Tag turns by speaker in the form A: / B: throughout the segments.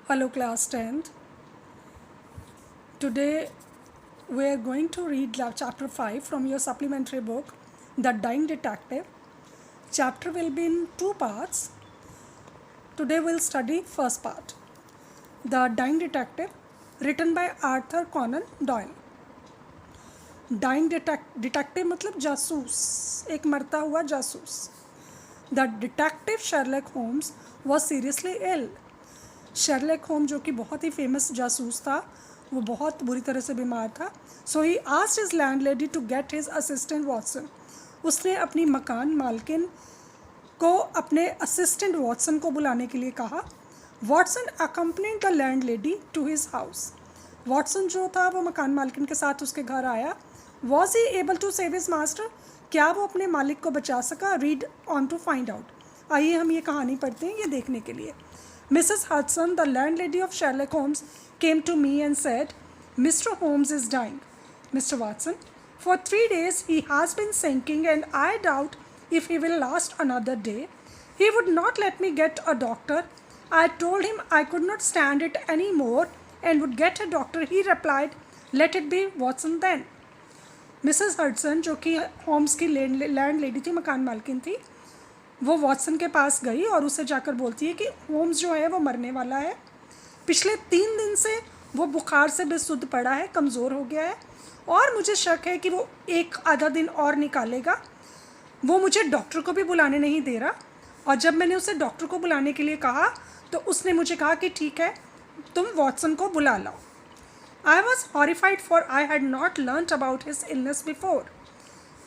A: Hello class 10th. Today we are going to read chapter 5 from your supplementary book, The Dying Detective. Chapter will be in two parts. Today we'll study first part, The Dying Detective, written by Arthur Conan Doyle. Dying detective मतलब जासूस, एक मरता हुआ जासूस. The detective Sherlock Holmes was seriously ill. Sherlock home जो कि बहुत ही famous जासूस था, वो बहुत बुरी तरह से बीमार था. So he asked his landlady to get his assistant Watson. उसने अपनी मकान मालकिन को अपने असिस्टेंट वॉटसन को बुलाने के लिए कहा. Watson accompanied the landlady to his house. Watson जो था वो मकान मालकिन के साथ उसके घर आया. Was he able to save his master. क्या वो अपने मालिक को बचा सका? Read on to find out. आइए हम ये कहानी पढ़ते हैं ये देखने के लिए. Mrs. Hudson, the landlady of Sherlock Holmes, came to me and said, Mr. Holmes is dying. Mr. Watson, for 3 days he has been sinking and I doubt if he will last another day. He would not let me get a doctor. I told him I could not stand it any more and would get a doctor. He replied, let it be Watson then. Mrs. Hudson, जो कि Holmes की landlady थी, मकान मालकिन थी, वो Watson के पास गई और उसे जाकर बोलती है कि होम्स जो है वो मरने वाला है. पिछले 3 दिन से वो बुखार से बेसुध पड़ा है, कमज़ोर हो गया है और मुझे शक है कि वो एक आधा दिन और निकालेगा. वो मुझे डॉक्टर को भी बुलाने नहीं दे रहा और जब मैंने उसे डॉक्टर को बुलाने के लिए कहा तो उसने मुझे कहा कि ठीक है, तुम वॉटसन को बुला लाओ. I was horrified for I had not learned about his illness before.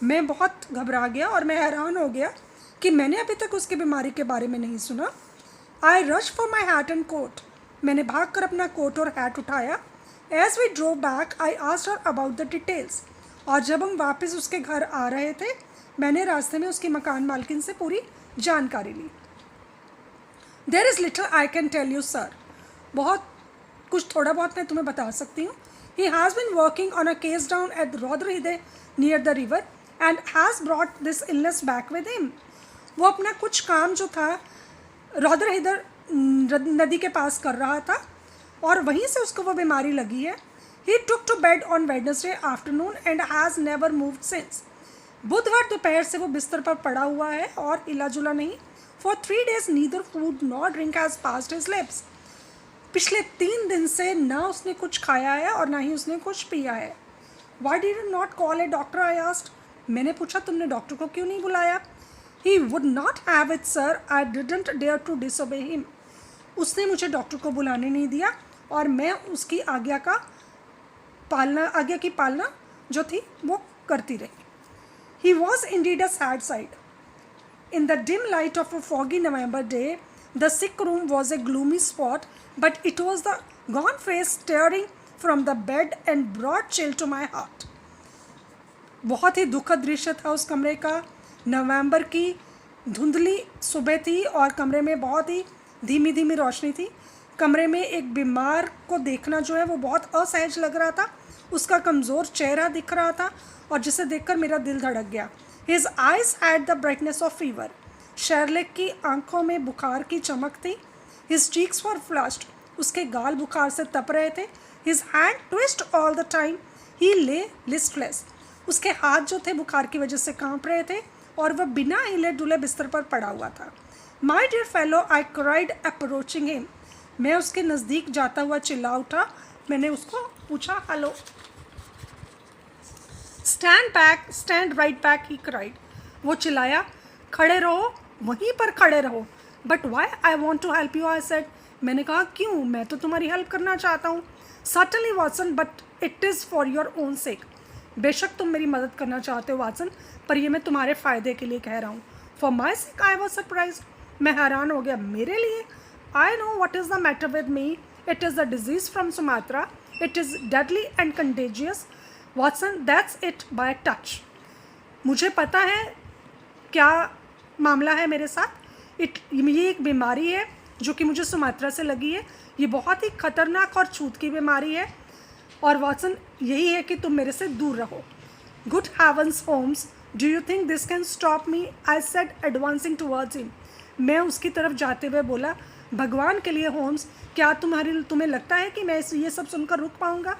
A: मैं बहुत घबरा गया और मैं हैरान हो गया कि मैंने अभी तक उसकी बीमारी के बारे में नहीं सुना. I rush for my hat and coat. मैंने भाग कर अपना कोट और हैट उठाया. As we drove back I asked her about the details. और जब हम वापस उसके घर आ रहे थे मैंने रास्ते में उसकी मकान मालकिन से पूरी जानकारी ली. There is little I can tell you sir. बहुत कुछ थोड़ा बहुत मैं तुम्हें बता सकती हूँ. He has been working on a case down at Rotherhithe near the river and has brought this illness back with him. वो अपना कुछ काम जो था रॉदरहिदर नदी के पास कर रहा था और वहीं से उसको वो बीमारी लगी है. He took to bed on Wednesday afternoon and has never moved since. बुधवार दोपहर से वो बिस्तर पर पड़ा हुआ है और हिला जुला नहीं. For 3 days neither food nor drink has passed his lips. पिछले 3 दिन से ना उसने कुछ खाया है और ना ही उसने कुछ पिया है. Why did you not call A doctor I asked. मैंने पूछा तुमने डॉक्टर को क्यों नहीं बुलाया. He would not have it, sir. I didn't dare to disobey him. उसने मुझे डॉक्टर को बुलाने नहीं दिया और मैं उसकी आज्ञा की पालना जो थी वो करती रही. He was indeed a sad sight. In the dim light of a foggy November day, the sick room was a gloomy spot, but it was the gaunt face staring from the bed and brought chill to my heart. बहुत ही दुखद दृश्य था उस कमरे का. नवंबर की धुंधली सुबह थी और कमरे में बहुत ही धीमी धीमी रोशनी थी. कमरे में एक बीमार को देखना जो है वो बहुत असहज लग रहा था. उसका कमज़ोर चेहरा दिख रहा था और जिसे देखकर मेरा दिल धड़क गया. His eyes had the brightness of fever. Sherlock की आंखों में बुखार की चमक थी. His cheeks were flushed. उसके गाल बुखार से तप रहे थे. His hand twist all the time. He lay listless. उसके हाथ जो थे बुखार की वजह से कांप रहे थे और वह बिना हिले डुले बिस्तर पर पड़ा हुआ था. My dear fellow, I cried approaching him. मैं उसके नज़दीक जाता हुआ चिल्ला उठा. मैंने उसको पूछा, hello. Stand back, stand right back, he cried. वो चिल्लाया, खड़े रहो, वहीं पर खड़े रहो. But why I want to help you, I said. मैंने कहा क्यों, मैं तो तुम्हारी हेल्प करना चाहता हूँ. Certainly Watson, but it is for your own सेक. बेशक तुम मेरी मदद करना चाहते हो वाटसन, पर ये मैं तुम्हारे फ़ायदे के लिए कह रहा हूँ. For my sake I was surprise. मैं हैरान हो गया. मेरे लिए? I know what is the matter with me. It is the disease from Sumatra. It is deadly and contagious. Watson, that's it by touch. मुझे पता है क्या मामला है मेरे साथ. ये एक बीमारी है जो कि मुझे सुमात्रा से लगी है. ये बहुत ही ख़तरनाक और छूत की बीमारी है और वाटसन यही है कि तुम मेरे से दूर रहो. Good heavens Holmes, do you think this can stop me, I said advancing towards him. मैं उसकी तरफ जाते हुए बोला, भगवान के लिए होम्स, क्या तुम्हें लगता है कि मैं ये सब सुनकर रुक पाऊंगा?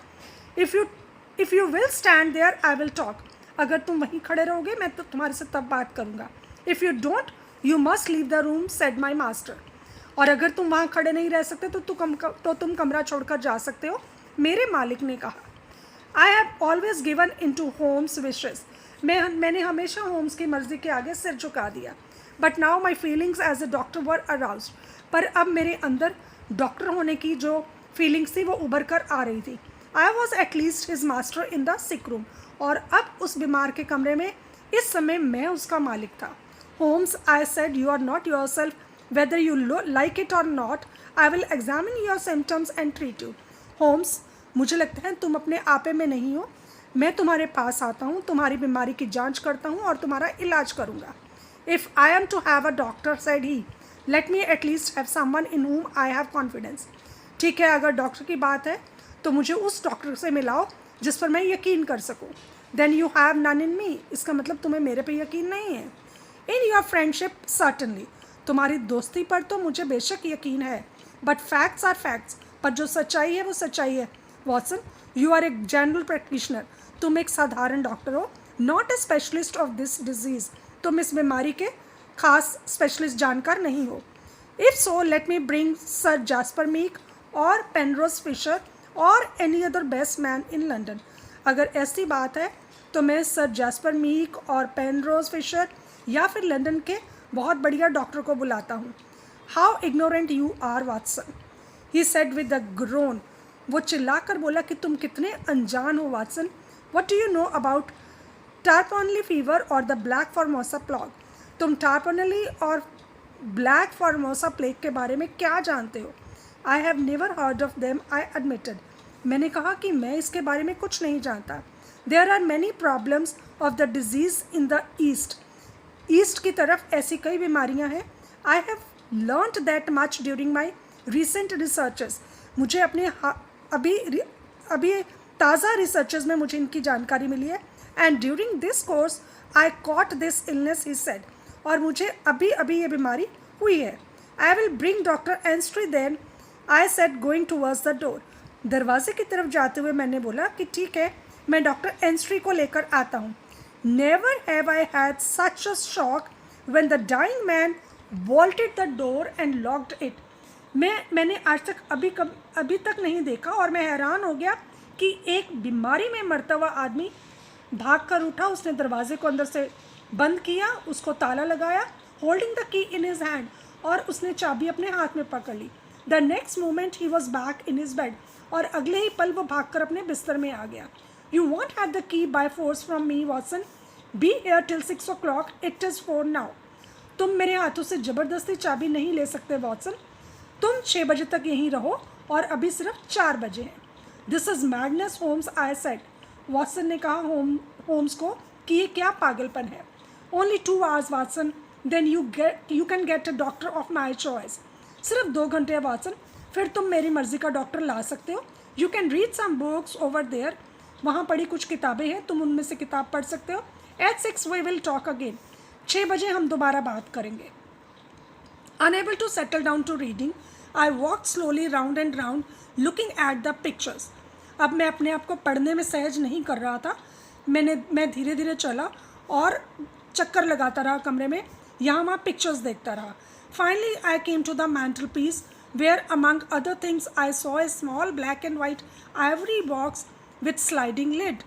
A: If you will stand there I will talk. अगर तुम वहीं खड़े रहोगे मैं तो तुम्हारे से तब बात करूंगा। If you don't you must leave the room said my master. और अगर तुम वहाँ खड़े नहीं रह सकते तो तुम कमरा छोड़कर जा सकते हो, मेरे मालिक ने कहा। I have always given in to Holmes wishes. मैंने हमेशा होम्स की मर्जी के आगे सिर झुका दिया। But now my feelings as a doctor were aroused. पर अब मेरे अंदर डॉक्टर होने की जो फीलिंग्स थी वो उभर कर आ रही थी। I was at least his master in the sick room. और अब उस बीमार के कमरे में इस समय मैं उसका मालिक था। Holmes, I said, you are not yourself whether you like it or not. I will examine your symptoms and treat you. Holmes, मुझे लगता है तुम अपने आपे में नहीं हो। मैं तुम्हारे पास आता हूँ, तुम्हारी बीमारी की जांच करता हूँ और तुम्हारा इलाज करूँगा। If I am to have a doctor, said he, let me at least have someone in whom I have confidence. ठीक है, अगर डॉक्टर की बात है तो मुझे उस डॉक्टर से मिलाओ जिस पर मैं यकीन कर सकूँ। Then you have none in me. इसका मतलब तुम्हें मेरे पे यकीन नहीं है। In your friendship, certainly. तुम्हारी दोस्ती पर तो मुझे बेशक यकीन है। But facts are facts. पर जो सच्चाई है वो सच्चाई है। Watson, you are a general practitioner. तुम एक साधारण डॉक्टर हो, not a specialist of this disease. तुम इस बीमारी के खास स्पेशलिस्ट जानकार नहीं हो। If so let me bring sir Jasper Meek और पेनरोज फिशर और any other best man in London. अगर ऐसी बात है तो मैं सर जैस्पर मीक और पेनरोज फिशर या फिर लंदन के बहुत बढ़िया डॉक्टर को बुलाता हूँ। How ignorant you are Watson, he said with a groan. वो चिल्लाकर बोला कि तुम कितने अनजान हो वाटसन। What do you know about Tapanuli fever और द ब्लैक फॉर्मोसा प्लेग? तुम टारपोनली और ब्लैक फॉर्मोसा प्लेग के बारे में क्या जानते हो? I have never heard of them, I admitted. मैंने कहा कि मैं इसके बारे में कुछ नहीं जानता। There are many problems of the disease in the East की तरफ ऐसी कई बीमारियां हैं। I have learned that much during my recent researches. मुझे अपने अभी ताज़ा रिसर्चेस में मुझे इनकी जानकारी मिली है। And during this course I caught this illness, he said. और मुझे अभी ये बीमारी हुई है। I will bring doctor Ainstree then, I said going towards the door. दरवाजे की तरफ जाते हुए मैंने बोला कि ठीक है, मैं डॉक्टर एंस्ट्री को लेकर आता हूँ। Never have I had such a shock when the dying man bolted the door and locked it. मैंने आज तक अभी तक नहीं देखा और मैं हैरान हो गया कि एक बीमारी में मरता हुआ आदमी भाग कर उठा। उसने दरवाजे को अंदर से बंद किया, उसको ताला लगाया, holding the key in his hand, और उसने चाबी अपने हाथ में पकड़ ली। The next moment he was back in his bed. और अगले ही पल वो भाग कर अपने बिस्तर में आ गया। You won't have the key by force from me, Watson. Be here till 6 o'clock. It is 4 now. तुम मेरे हाथों से ज़बरदस्ती चाबी नहीं ले सकते वॉटसन। तुम 6 बजे तक यहीं रहो और अभी सिर्फ 4 बजे हैं। This is madness, Holmes, I said. Watson ने कहा होम्स को कि ये क्या पागलपन है। Only 2 hours, Watson. Then you can get a doctor of my choice. सिर्फ 2 घंटे है वॉटसन, फिर तुम मेरी मर्जी का डॉक्टर ला सकते हो। You can read some books over there. वहाँ पढ़ी कुछ किताबें हैं, तुम उनमें से किताब पढ़ सकते हो। At 6 we will talk again. 6 बजे हम दोबारा बात करेंगे। Unable to settle down to reading, I walked slowly round and round, looking at the pictures. अब मैं अपने आप को पढ़ने में सहज नहीं कर रहा था। मैं धीरे धीरे चला और चक्कर लगाता रहा कमरे में, यहाँ वहाँ पिक्चर्स देखता रहा। Finally I came to the mantelpiece, where among other things I saw a small black and white ivory box with sliding lid.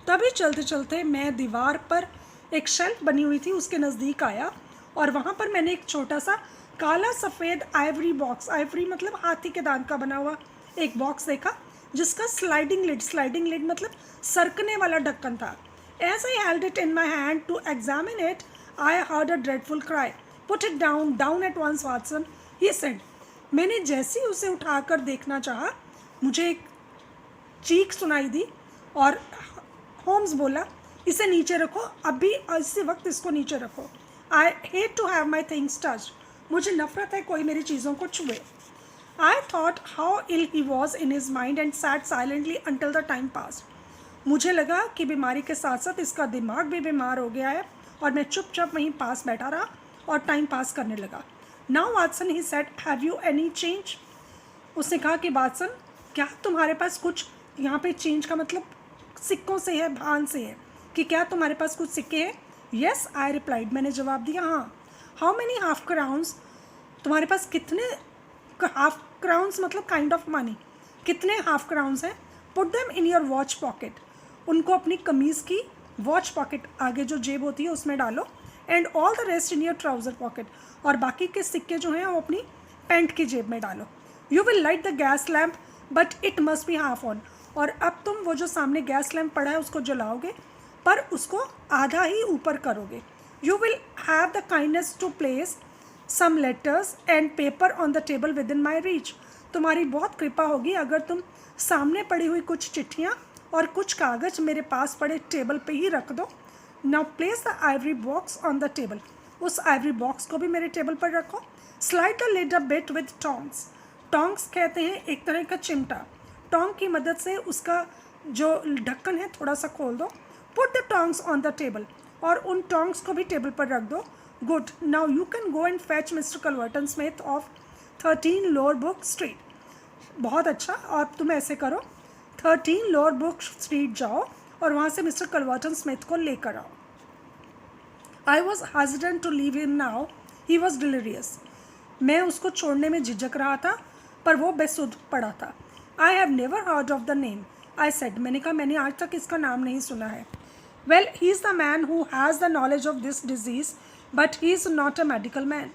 A: तभी चलते चलते मैं दीवार पर एक शेल्फ बनी हुई थी उसके नज़दीक आया और वहाँ पर मैंने एक छोटा सा काला सफ़ेद आइवरी बॉक्स, आइवरी मतलब हाथी के दांत का बना हुआ एक बॉक्स देखा जिसका स्लाइडिंग लिड मतलब सरकने वाला ढक्कन था। As I held it in my hand to examine it, I heard a dreadful cry. Put it down at once, Watson, he said. मैंने जैसे ही उसे उठाकर देखना चाहा, मुझे एक चीख सुनाई दी और होम्स बोला, इसे नीचे रखो, अभी इसी वक्त इसको नीचे रखो। I hate to have my things touched. मुझे नफरत है कोई मेरी चीज़ों को छुए। I thought how ill he was in his mind and sat silently until the time pass. मुझे लगा कि बीमारी के साथ साथ इसका दिमाग भी बीमार हो गया है और मैं चुपचाप वहीं पास बैठा रहा और टाइम पास करने लगा। Now Watson he said, have you any change? उसने कहा कि वाटसन, क्या तुम्हारे पास कुछ, यहाँ पे चेंज का मतलब सिक्कों से है, भान से है, कि क्या तुम्हारे पास कुछ सिक्के हैं? येस आई रिप्लाइड, मैंने जवाब दिया हाँ। How many half crowns? तुम्हारे पास कितने हाफ क्राउन्स मतलब काइंड ऑफ मनी, कितने हाफ क्राउन्स हैं? Put them in your watch pocket, उनको अपनी कमीज़ की वॉच पॉकेट, आगे जो जेब होती है उसमें डालो। And all the rest in your trouser pocket, और बाकी के सिक्के जो हैं वो अपनी पैंट की जेब में डालो। You will light the gas lamp but it must be half on, और अब तुम वो जो सामने गैस लैम्प पड़ा है उसको जलाओगे, पर उसको आधा ही ऊपर करोगे। You will have the kindness to place some letters and paper on the table within my reach, तुम्हारी बहुत कृपा होगी अगर तुम सामने पड़ी हुई कुछ चिट्ठियाँ और कुछ कागज़ मेरे पास पड़े टेबल पे ही रख दो। Now place the ivory box on the table, उस आइवरी बॉक्स को भी मेरे टेबल पर रखो। Slide the lid a bit with tongs, tongs कहते हैं एक तरह का चिमटा, टोंग की मदद से उसका जो ढक्कन है थोड़ा सा खोल दो। Put the tongs on the table, और उन टोंग्स को भी टेबल पर रख दो। Good, now you can go and fetch mister Culverton Smith of 13 lower Burke street. बहुत अच्छा, और तुम ऐसे करो, 13 लोअर बुक स्ट्रीट जाओ और वहाँ से मिस्टर कलवर्टन स्मिथ को लेकर आओ। I was hesitant to leave him now, he was delirious, मैं उसको छोड़ने में झिझक रहा था पर वो बेसुध पड़ा था। I have never heard of the name, I said, मैंने कहा मैंने आज तक इसका नाम नहीं सुना है। Well he is the man who has the knowledge of this disease but he is not a medical man,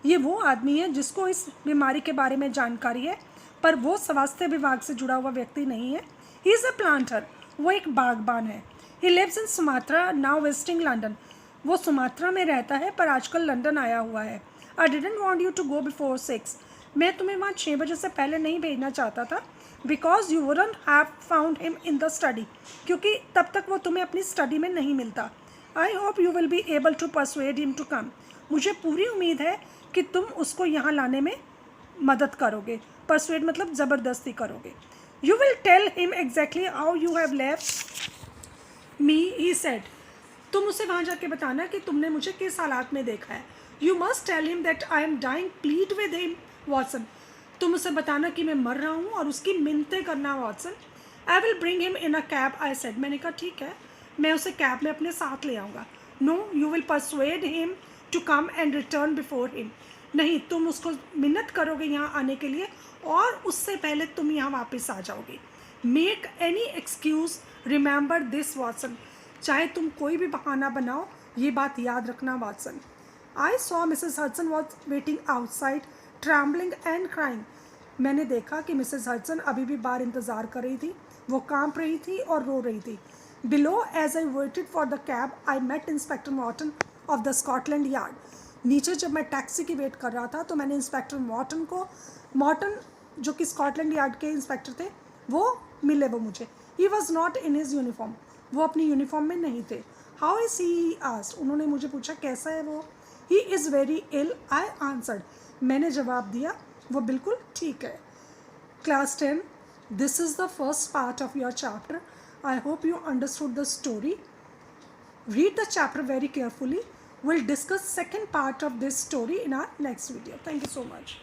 A: ये वो आदमी है जिसको इस बीमारी के बारे में जानकारी है पर वो स्वास्थ्य विभाग से जुड़ा हुआ व्यक्ति नहीं है। ही इज़ अ प्लांटर, वो एक बागबान है। He lives in Sumatra now visiting London, वो सुमात्रा में रहता है पर आजकल लंदन आया हुआ है। I didn't want you to go before 6, मैं तुम्हें वहाँ 6 बजे से पहले नहीं भेजना चाहता था, because you wouldn't have found him in the study, क्योंकि तब तक वो तुम्हें अपनी स्टडी में नहीं मिलता। I hope you will be able to persuade him to come, मुझे पूरी उम्मीद है कि तुम उसको यहाँ लाने में मदद करोगे। परसुएड मतलब ज़बरदस्ती करोगे। You will tell him exactly how you have left me, he said, तुम उसे वहाँ जाके बताना कि तुमने मुझे किस हालात में देखा है। You must tell him that I am dying, plead with him Watson, तुम उसे बताना कि मैं मर रहा हूँ और उसकी मिन्नतें करना Watson. I will bring him in a cab, I said, मैंने कहा ठीक है, मैं उसे कैब में अपने साथ ले आऊँगा। No, you will persuade him to come and return before him, नहीं, तुम उसको मिन्नत करोगे यहाँ आने के लिए और उससे पहले तुम यहाँ वापस आ जाओगे। Make any excuse, remember this Watson, चाहे तुम कोई भी बहाना बनाओ, ये बात याद रखना Watson. I saw Mrs Hudson was waiting outside trembling and crying, मैंने देखा कि मिसेस हडसन अभी भी बाहर इंतज़ार कर रही थी, वो कांप रही थी और रो रही थी। Below as I waited for the cab I met inspector Morton of the Scotland Yard, नीचे जब मैं टैक्सी की वेट कर रहा था तो मैंने इंस्पेक्टर मॉर्टन जो कि स्कॉटलैंड यार्ड के इंस्पेक्टर थे, वो मिले वो मुझे। He was not in his uniform, वो अपनी यूनिफॉर्म में नहीं थे। हाउ इज़ ही आस्क्ड, उन्होंने मुझे पूछा कैसा है वो। He is very ill, I answered, मैंने जवाब दिया वो बिल्कुल ठीक है। Class 10, this is the first part of your chapter. I hope you understood the story. Read the chapter very carefully. We'll discuss second part of this story in our next video. Thank you so much.